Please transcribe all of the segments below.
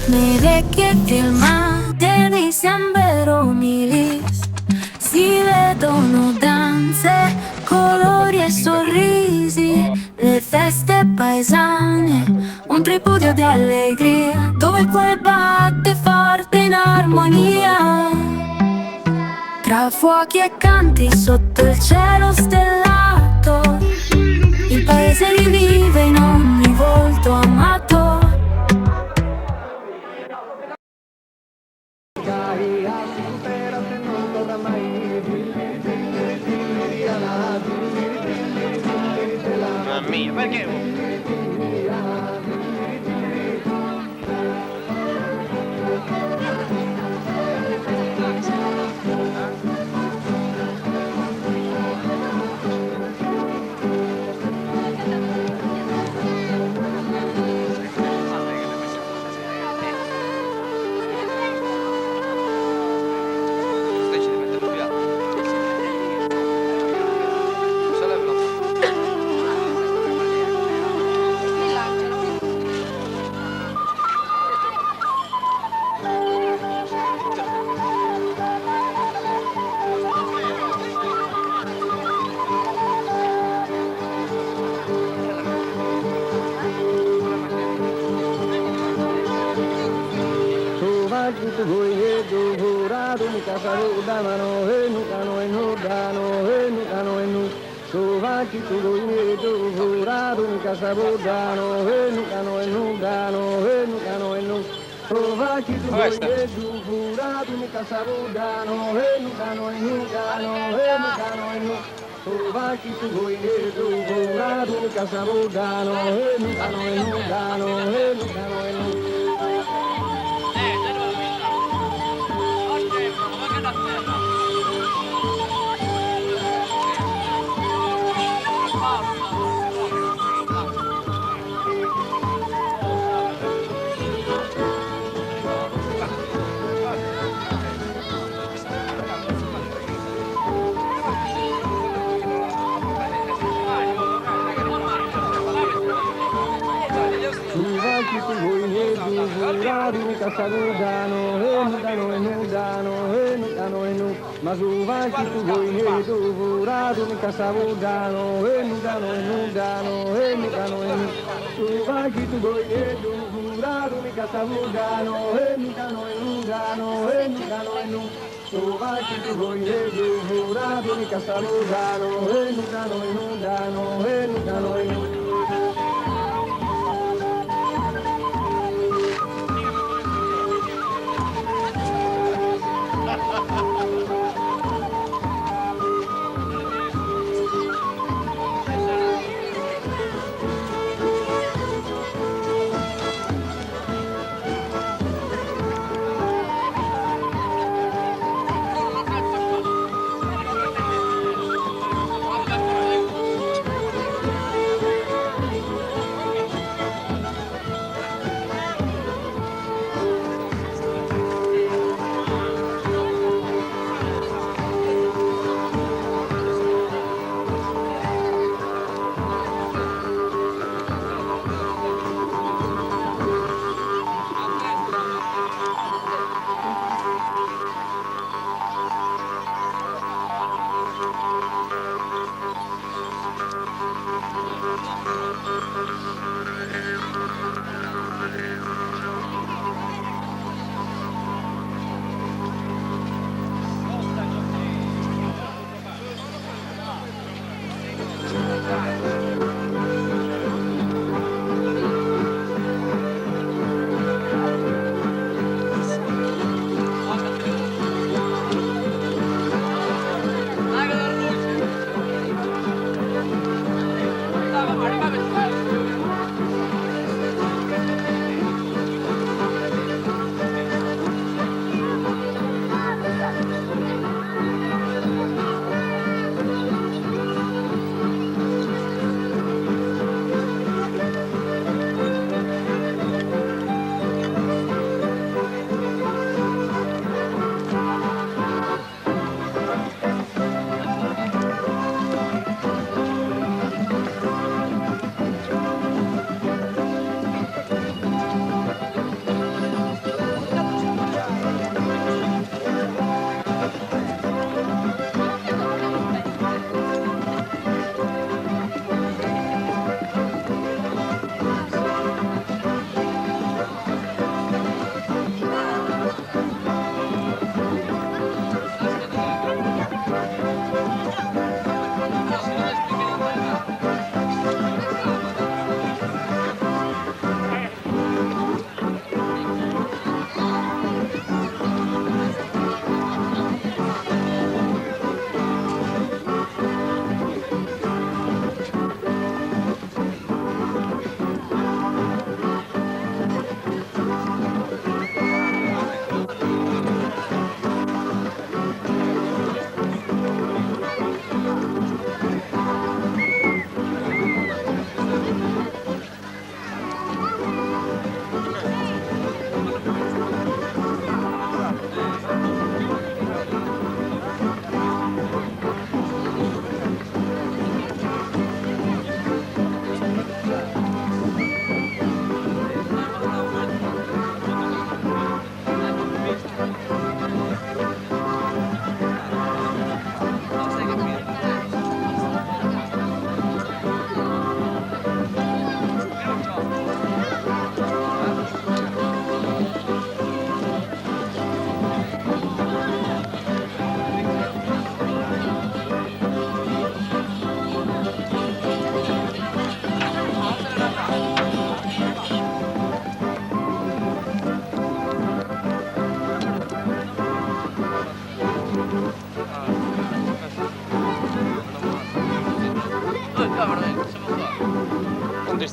Nei vecchi film dei sembero milis si vedono danze, colori e sorrisi, le feste paesane, un tripudio di allegria, dove il cuore batte forte in armonia. Tra fuochi e canti sotto il cielo stellato, il paese rivive in ogni volto amato. Mamma mia, perché?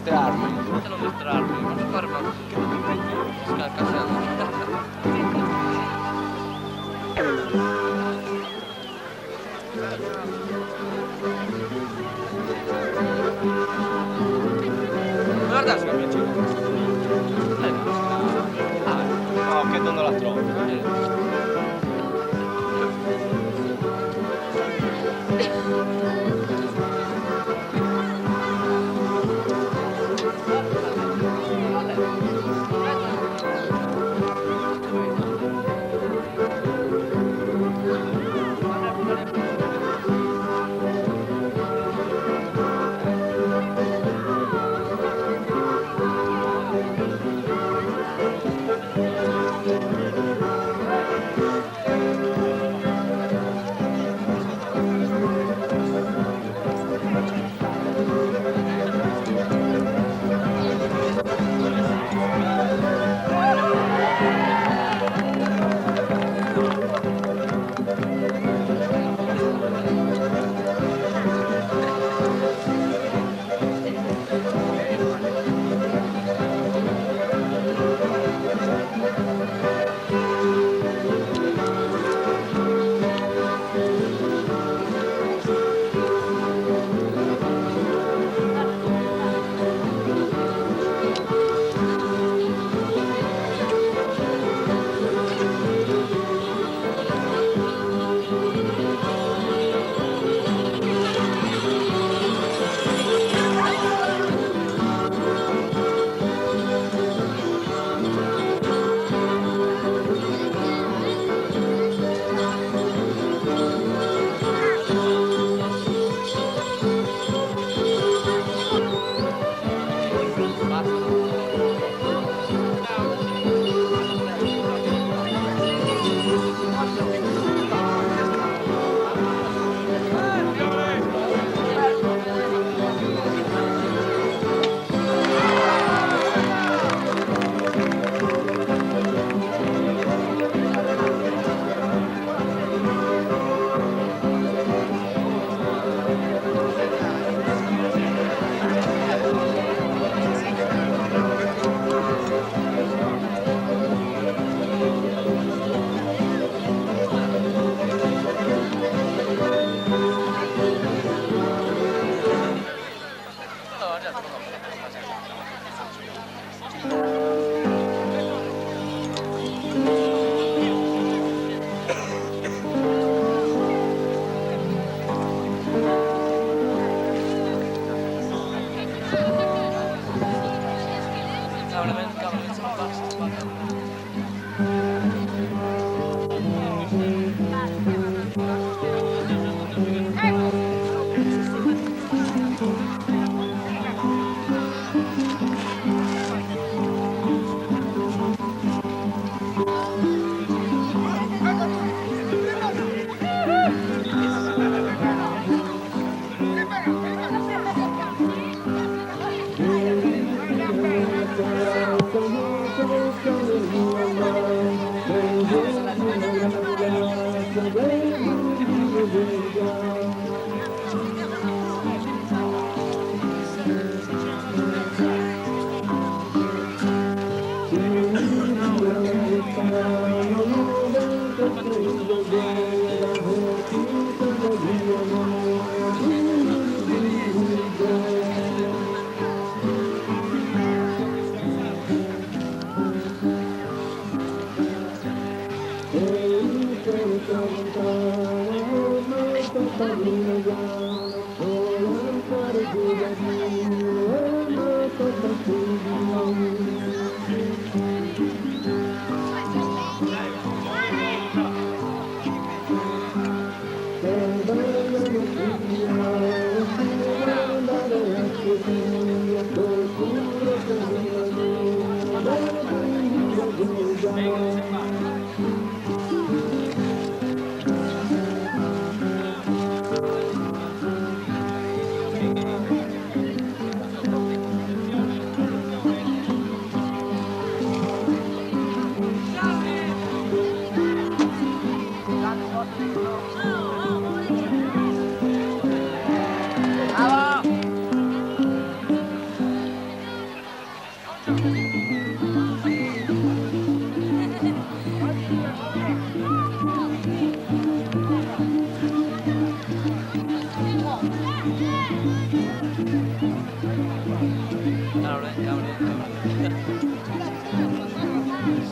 distrarmi. Se non distrarmi, faccio fare una guarda se mi giro. No, che non la trovo.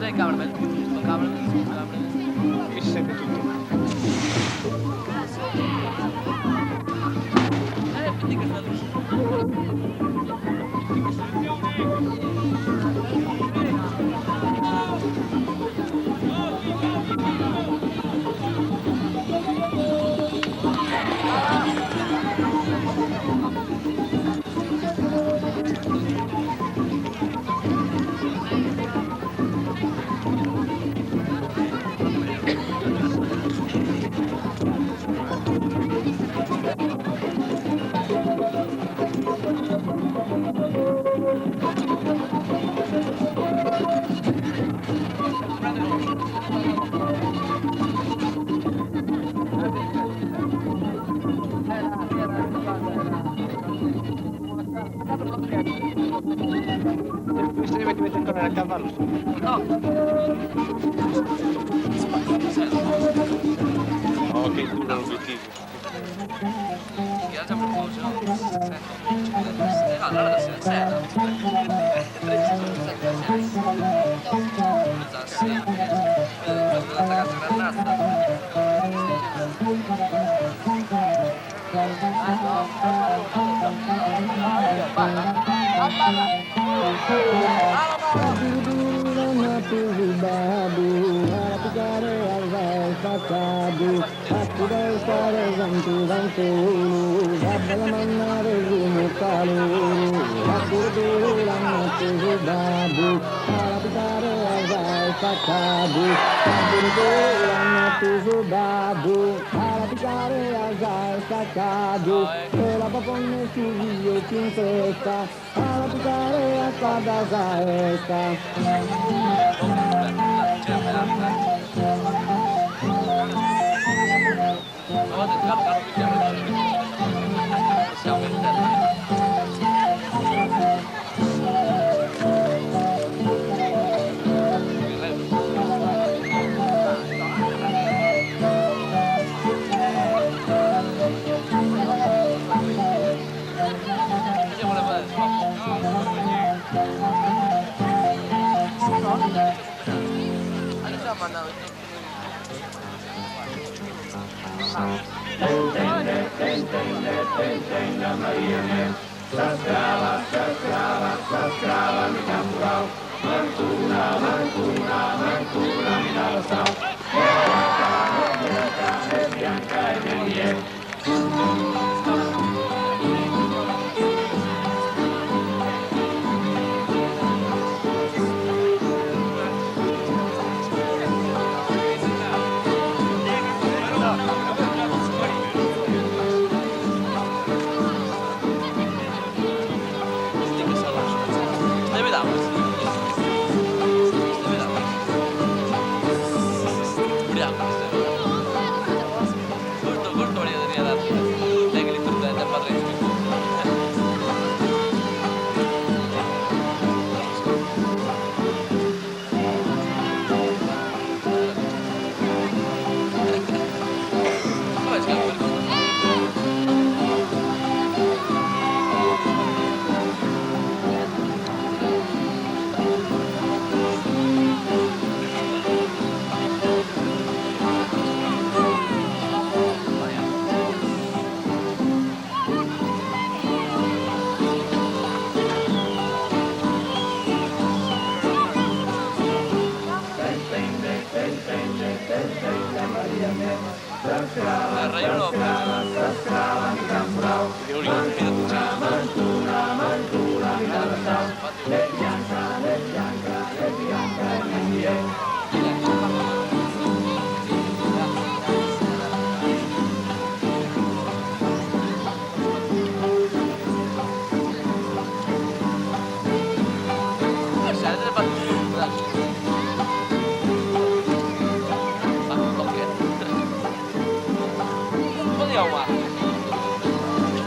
il cameraman. Sto cameraman. Mi si sente tutto. Quindi che sta Mi stai mettendo nel cavallo. No. Oh, che duro l'obiettivo. Ja già proposto, no? Allora adesso è sera. 13 Aku dasare gantu gantulu, babala manare rumu kalulu, aku dulang matu babu, alapitare azai pakabu, aku dulang matu babu, alapitare azai pakabu, ela paponne suyo princesa, alapitare aspada zaesta. Siamo in terra.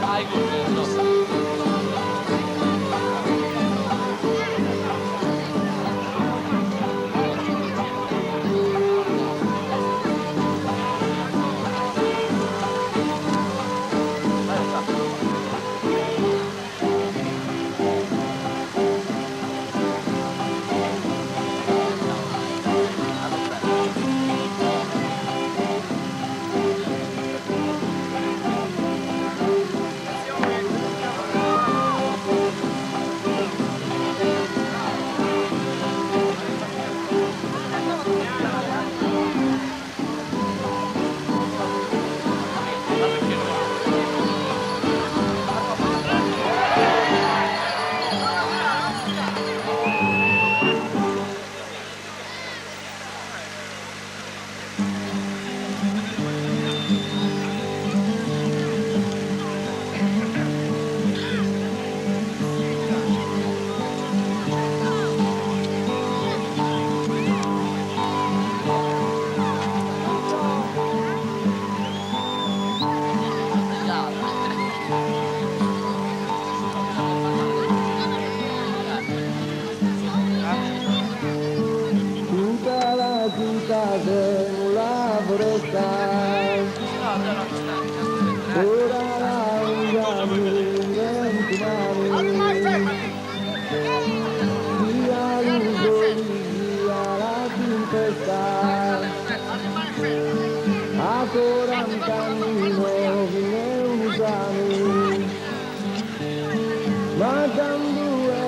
Ai, governo. stai, ancora un cammino fine un esame, mancando due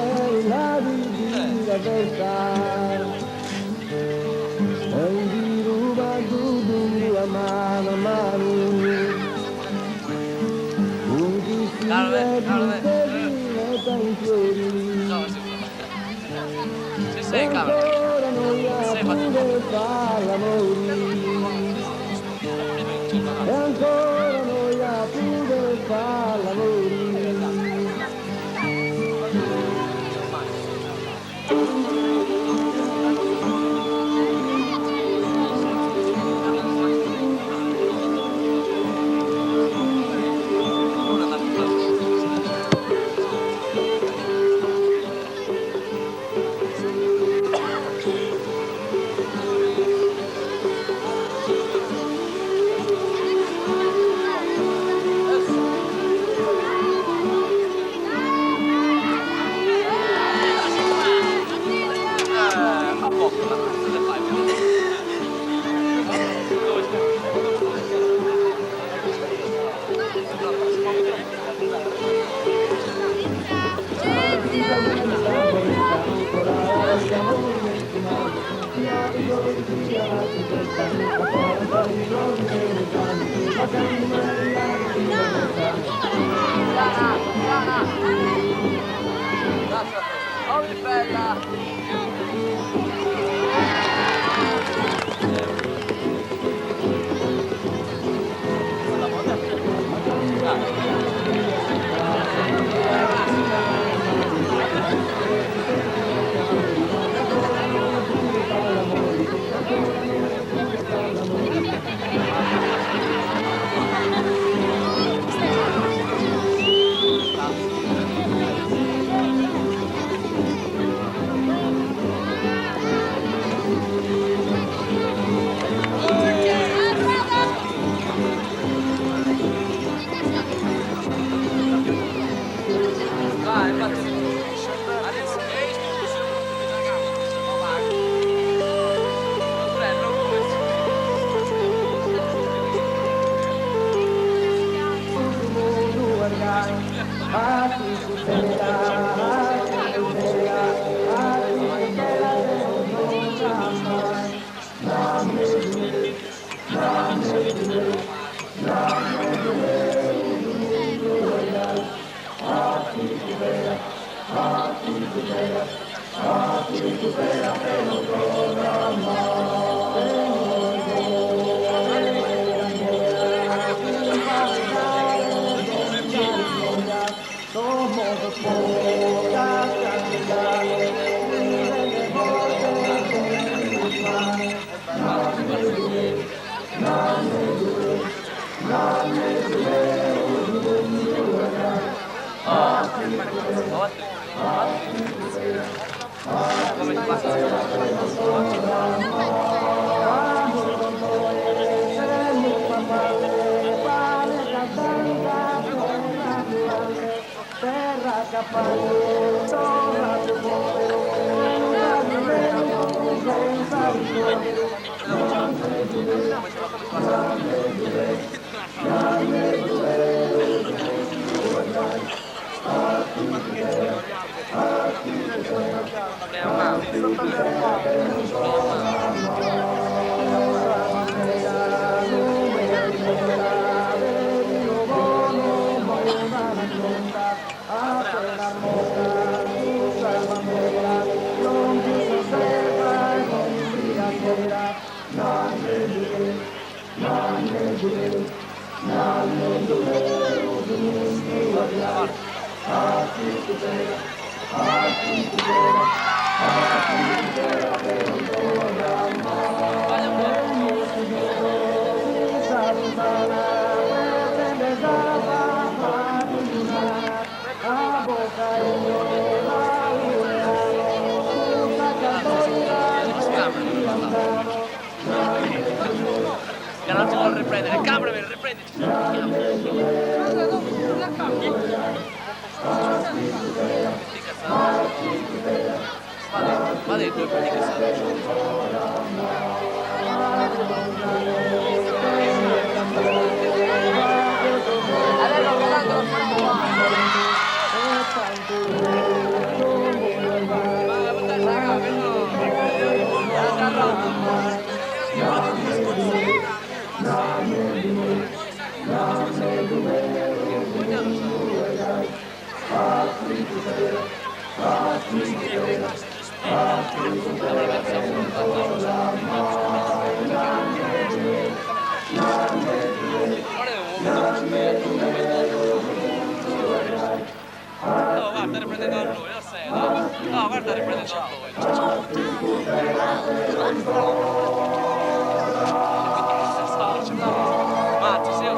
lati di libertà. E di ruba tu a mano a mano, un chi si vede metta in piedi. No, se sei in camera. Ancora noi a pure farla morire, e ancora noi a pure farla morire. A poco, ma cosa fai? Oh, che bella! Vai, infatti. Adesso è istituzione non va. Prendo Garanti vuol riprendere, cameraman, riprenditi. Va dentro e poi di cazzate. Matti, sei o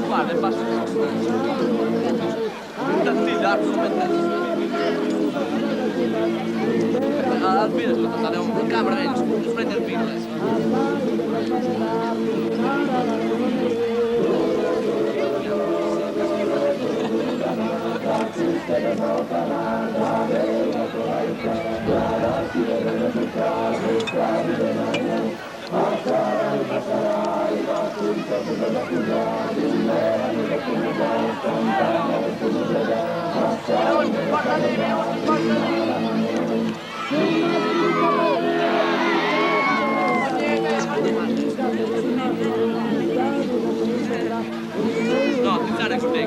guarda, il passo al video sono state un camera meglio, prende il video adesso. No, attenzione con te,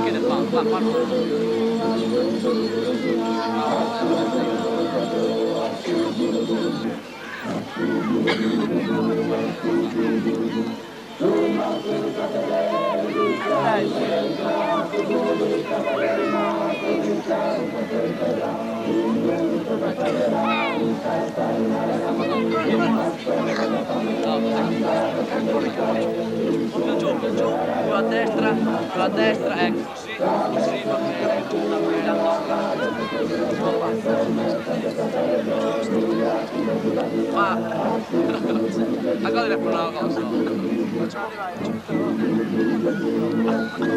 che ne fa? Più a destra, ecco, così, va bene, ma a cosa ne una cosa?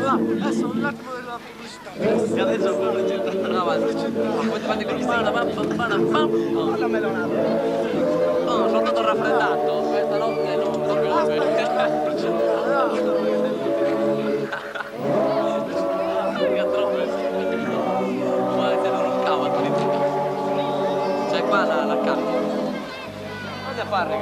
Adesso un attimo della pubblicità. E adesso quello c'è no, ma poi ti fate con Una melonata. no, sono stato raffreddato, questa notte non dormivo bene. C'è qua la carta. Cosa fare?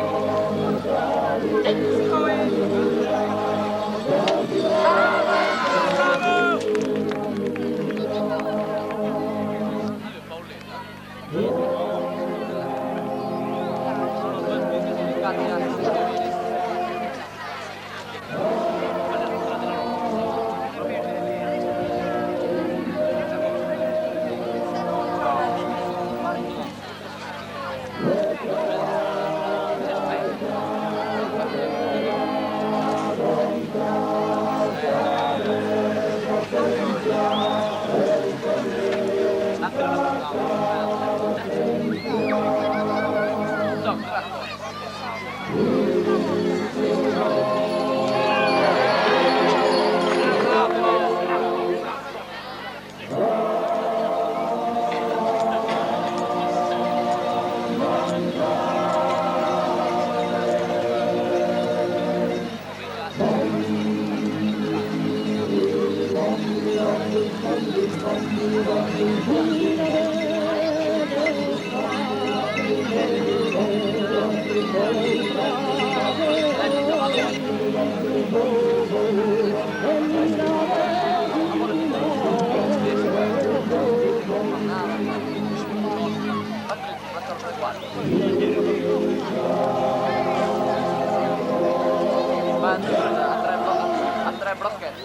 Sono due spese dedicati a guarda. Vanno a tre blocchetti.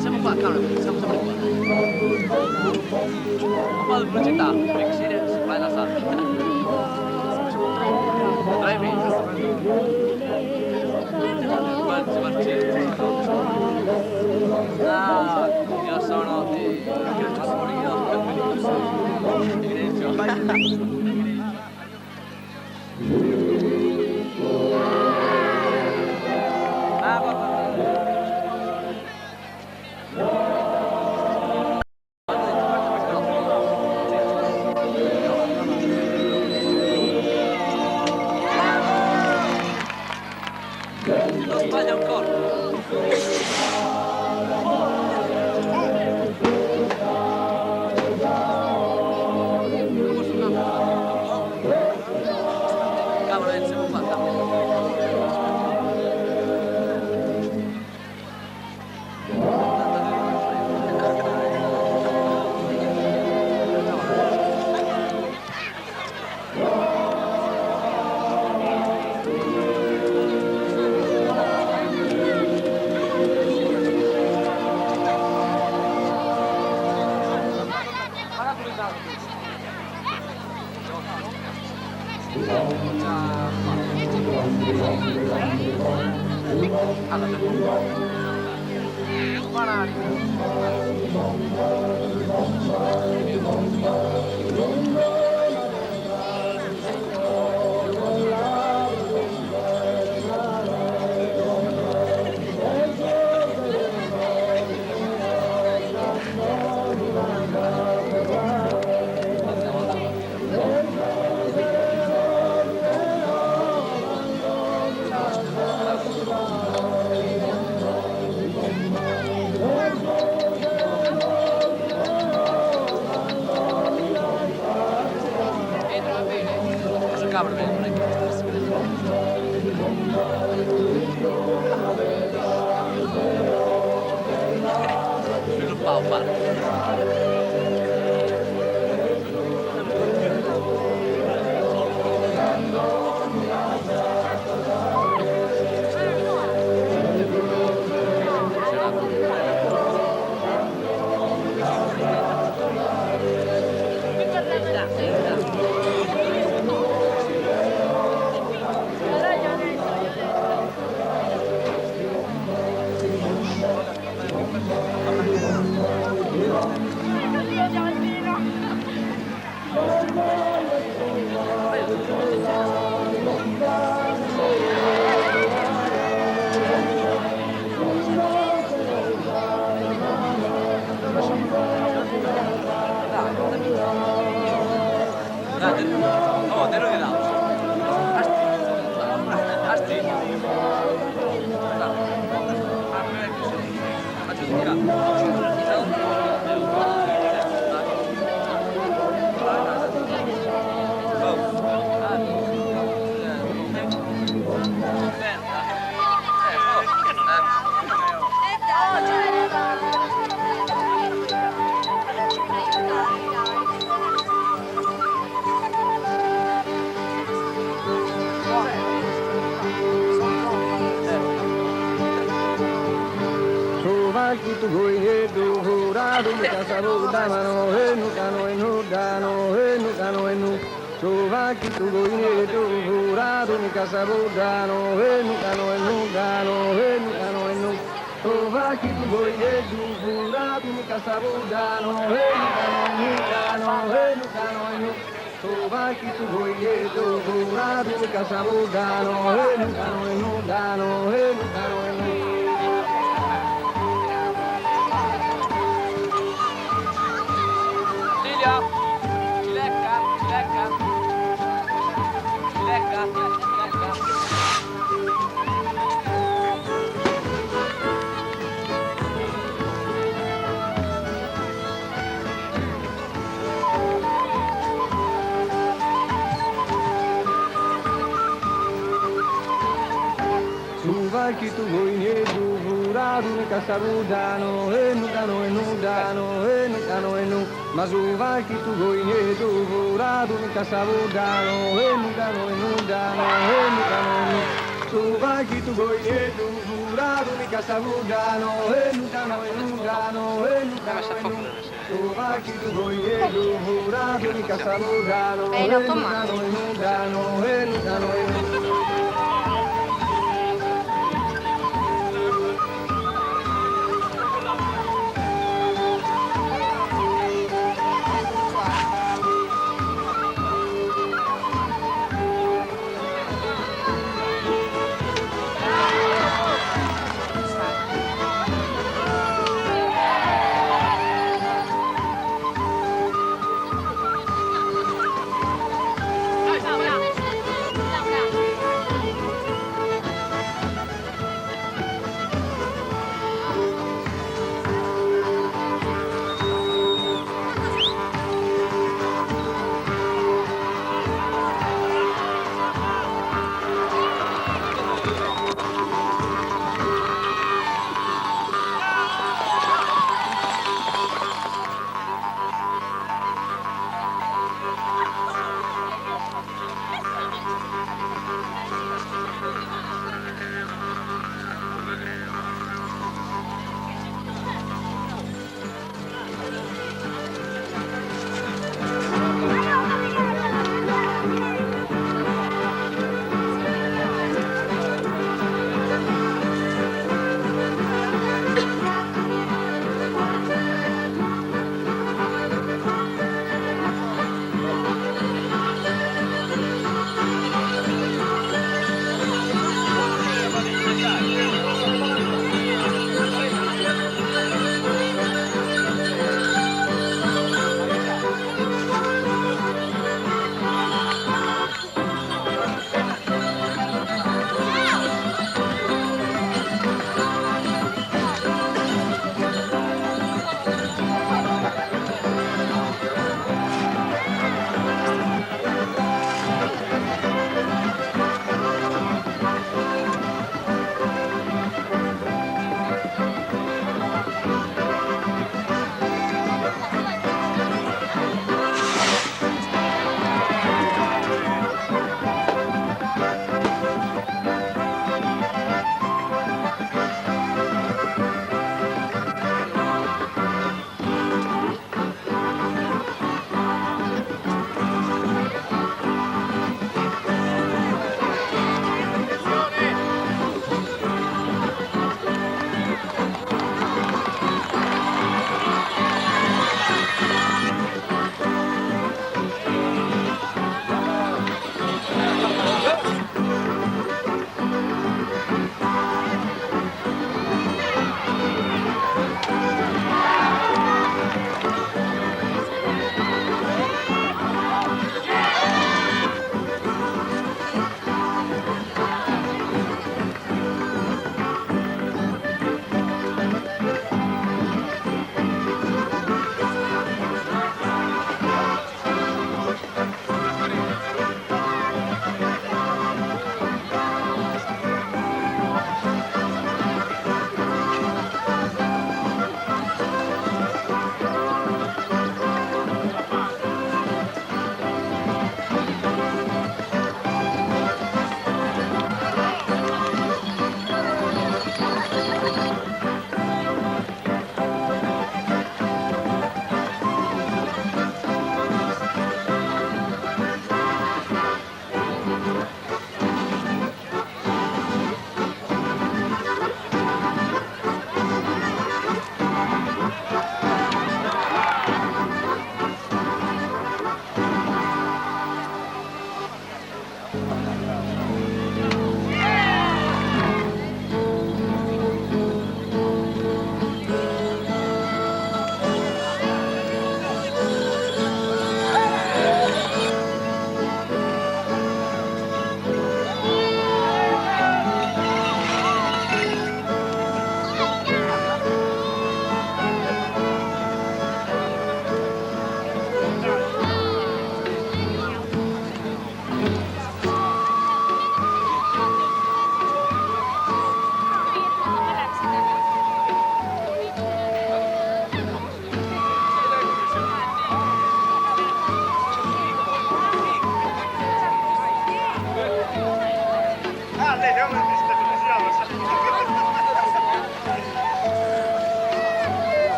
Siamo qua, cameraman, siamo sempre qua. Un po' di velocità, perché si fa la salta. 3 metri. No, io sono di non sbaglia un corpo. Cavolo, siamo qua, Kitu goi he do ho ra do ka sa ro da ma no he nu ka no nu da no he nu ka no nu so va kitu goi he do ho ra do ka sa ro da no he nu ka no nu da no he nu ka no nu so va kitu goi he do ho ra do ka sa ro da no he nu ka no nu da no he nu ka no nu so va kitu goi he do ho ra do ka sa ro da no he nu ka no nu da no he nu ka no nu. Suva chi tu vuoi ne tu vuradu ne casabudano e nudano e nudano e nudano e nu. Ma suva chi tu vuoi ne tu vuradu ne casabudano e nudano e nudano e nudano e nu. Suva chi tu vuoi ne tu vuradu ne casabudano e nudano e nudano e nudano e nu. Suva chi tu vuoi ne tu vuradu ne casabudano e nudano e nudano e nudano e nu.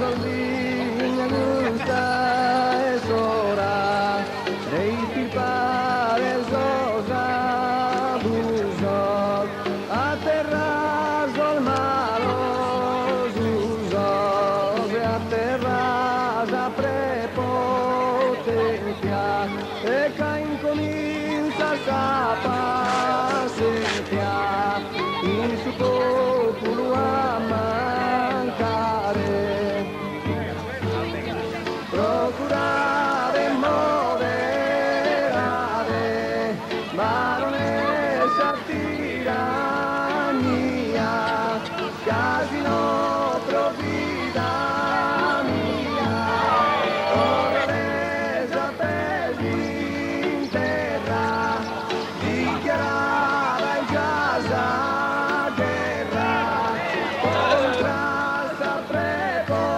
Rosalina gusta es hora de istirpar el sosa buzos, aterras al malo usos, aterras a prepotencia, e che incomincia a paciencia, in su popolo a mancare. Procurare moderare, ma non è tirannia, casino provvida mia, ora resa pesi in terra, dichiarava in casa guerra, contrasta prepotenza.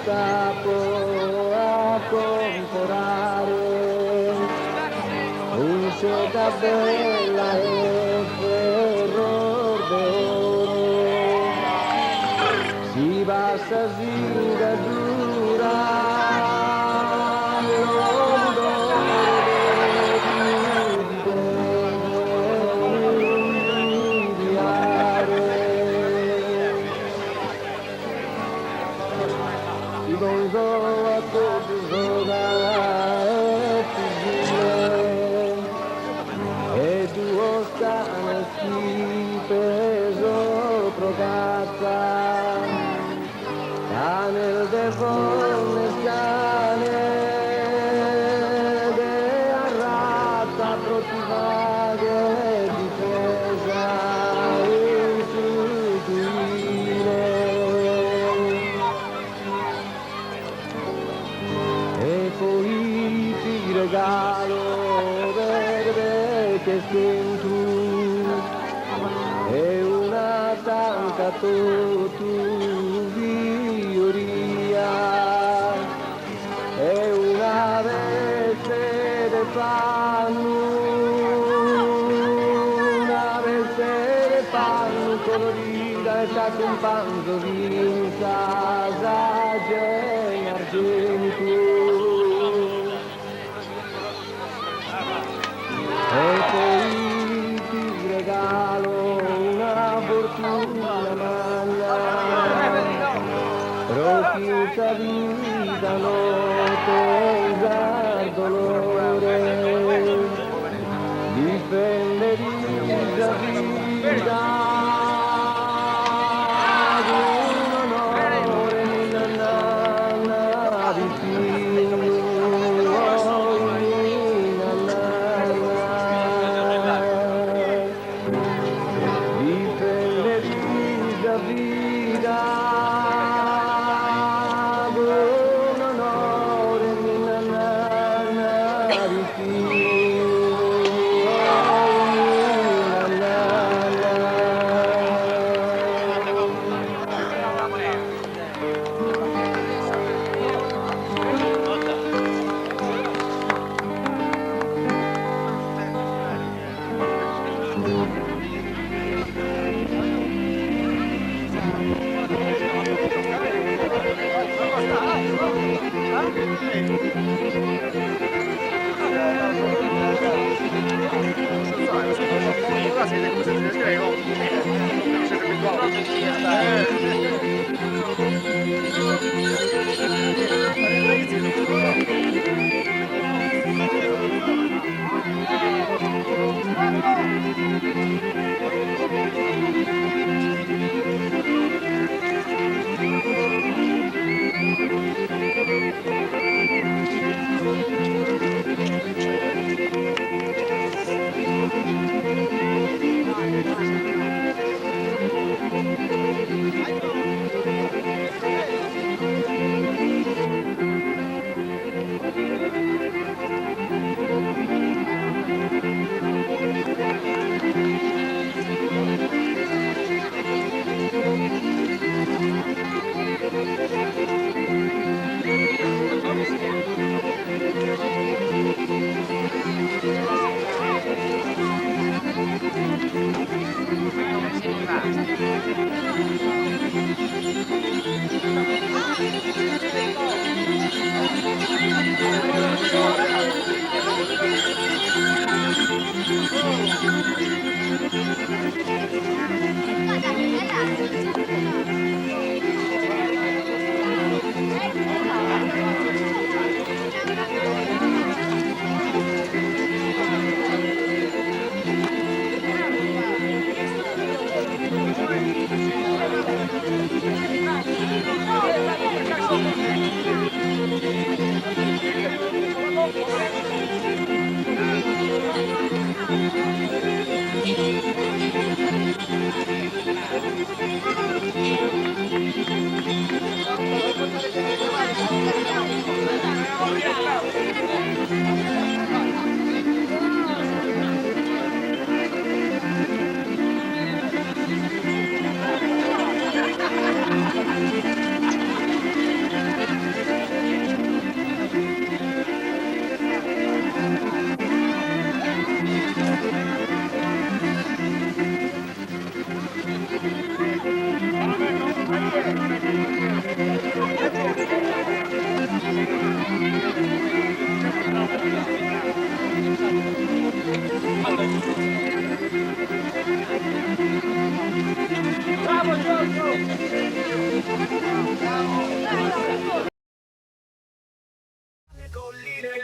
scappo a comprare un seta bella e ferro d'oro. Si passa singhiadura nel defonne scane de arrata protivaghe difesa insutuile e poi ti regalo verde che sento e una tanca tu vioria e una veste de panno, una veste de panno colorita e t'accompagno vinta saggia in argento. E poi ti regalo una fortuna magna, rochita vita notte usar dolore, difende vita vita di un onore nella nanna vicino.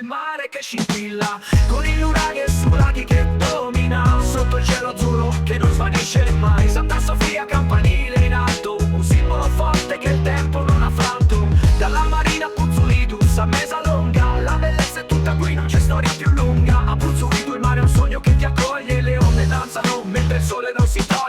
il mare che scintilla, con il nuraghe su laghi che domina, sotto il cielo azzurro che non svanisce mai. Santa Sofia campanile in alto, un simbolo forte che il tempo non ha franto. Dalla marina a Puzzolidus a Mesalonga, la bellezza è tutta qui, non c'è storia più lunga. A Puzzolidus il mare è un sogno che ti accoglie, le onde danzano mentre il sole non si toglie.